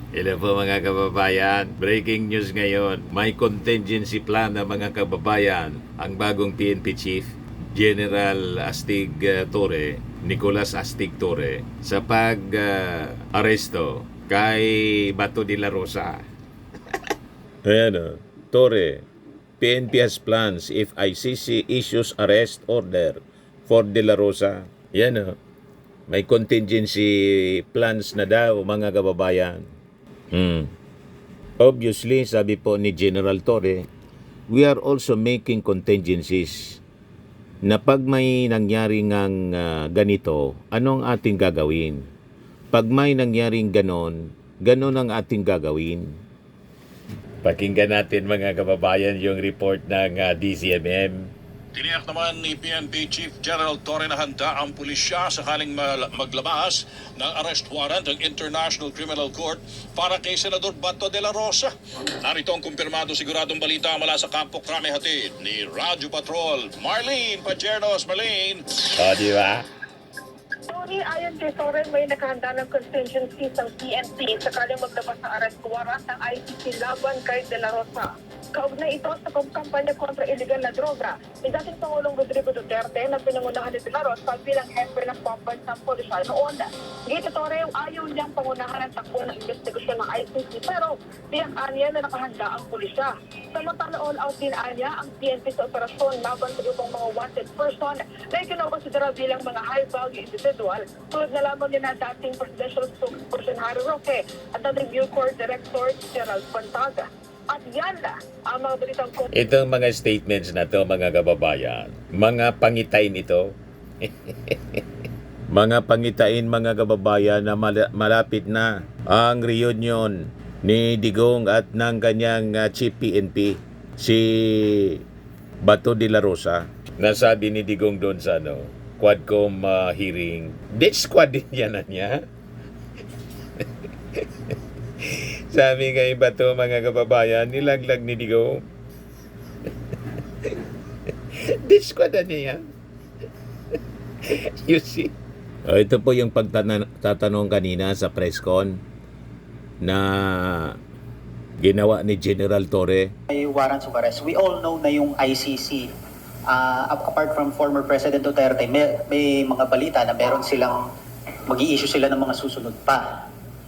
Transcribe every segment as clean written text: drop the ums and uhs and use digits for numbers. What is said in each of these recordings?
Hello po mga kababayan. Breaking news ngayon. May contingency plan na mga kababayan ang bagong PNP Chief, General Astig Torre, Nicolas Astig Torre, sa pag-aresto kay Bato de la Rosa. Ayan Torre, PNP has plans if ICC issues arrest order for de la Rosa. Yan may contingency plans na daw mga kababayan. Obviously, sabi po ni General Torre, we are also making contingencies na pag may nangyari ngang ganito, anong ating gagawin? Pag may nangyaring ganon ang ating gagawin. Pakinggan natin mga kababayan yung report ng DCMM. Tiniyak naman ni PNP Chief General Torre na handa ang pulisya sakaling maglabas ng arrest warrant ng International Criminal Court para kay Senador Bato de la Rosa. Narito ang kumpirmado siguradong balita mula sa Campo Crame hatid ni Radyo Patrol, Marlene Pajernos. Marlene. Di ba? Tony, ayon kay Soren, may nakahanda ng contingencies ng PNP sakaling maglabas ng arrest warrant ng ICC laban kay De La Rosa. Kaugnay ito sa kampanya kontra illegal na droga ni dating Pangulong Rodrigo Duterte na pinangunahan ni De La Rosa bilang hepe ng pambansang polisyal noon. Dito Torre, ayaw niyang pangunahan ang takbo ng investigasyon ng ICC pero tiyak niya na nakahanda ang pulisya. Samantala all-out din niya ang PNP sa operasyon laban sa ibang mga wanted person na ikinokonsidera bilang mga high-value individual tulad na lamang niya na dating Presidential Spokesperson Harry Roque at ang Review Corps Director Gerald Pantaga. At yan na ang mga balitang ko. Itong mga statements na to mga kababayan, mga pangitain ito. Mga pangitain mga kababayan na malapit na ang reunion ni Digong at ng kanyang chief PNP, si Bato de la Rosa. Nasabi ni Digong doon sa Quadcom hearing, death squad din yan na niya. Sabi nga iba to mga kababayan, nilaglag ni Digong. Death squad na niya. You see? Ito po yung pagtatanong kanina sa press con na ginawa ni General Torre. May warrants of arrest. We all know na yung ICC, apart from former President Duterte, may mga balita na meron silang, mag-i-issue sila ng mga susunod pa.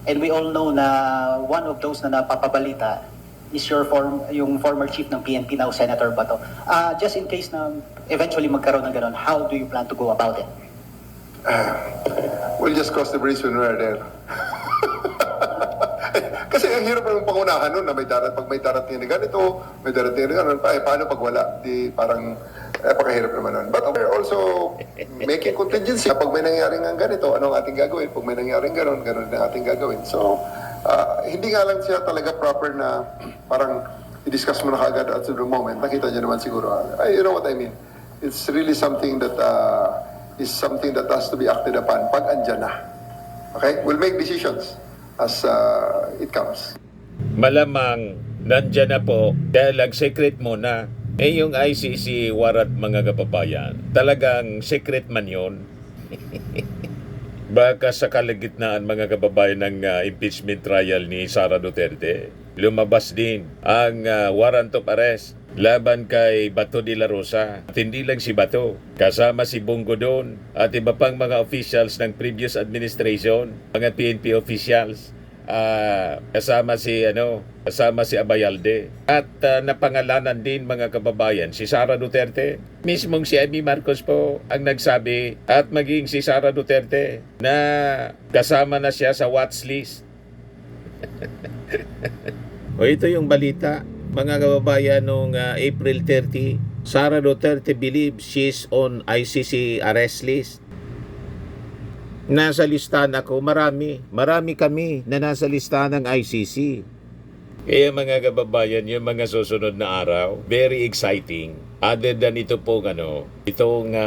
And we all know na one of those na napapabalita is yung former chief ng PNP now, Senator Bato. Just in case na eventually magkaroon ng ganun, how do you plan to go about it? We'll just cross the bridge when we're there. Kasi ang hirap ng pangunahan nun na pag may darating na ganito, may darating na ganun, paano pag wala? Di parang pakahirap naman nun. But we're also making contingency. Pag may nangyaring ang ganito, ano ang ating gagawin? Pag may nangyaring ganun ang ating gagawin. So, hindi nga lang siya talaga proper na parang i-discuss mo na kagad at the moment. Nakita niyo naman siguro. You know what I mean? It's really something that has to be acted upon pag andyan na. Okay? We'll make decisions as it comes. Malamang nandyan na po dahil ang secret mo na yung ICC warrant mga kababayan. Talagang secret man yun. Baka sa kalagitnaan mga kababayan ng impeachment trial ni Sara Duterte, lumabas din ang warrant of arrest laban kay Bato de la Rosa. At hindi lang si Bato, kasama si Bongo doon at iba pang mga officials ng previous administration, mga PNP officials. Kasama si Abayalde at napangalanan din mga kababayan si Sara Duterte. Mismong si Amy Marcos po ang nagsabi at maging si Sara Duterte na kasama na siya sa watch list. O ito yung balita mga kababayan nung April 30, Sara Duterte believes she's on ICC arrest list. Nasa listahan ako, marami kami na nasa listahan ng ICC. Kaya mga kababayan, yung mga susunod na araw, very exciting. Other than ito po, itong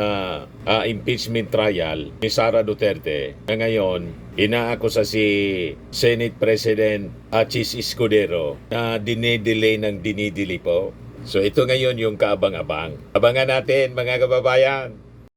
impeachment trial ni Sara Duterte, na ngayon, inaakusa si Senate President Achis Escudero na dinidelay po. So ito ngayon yung kaabang-abang. Abangan natin mga kababayan.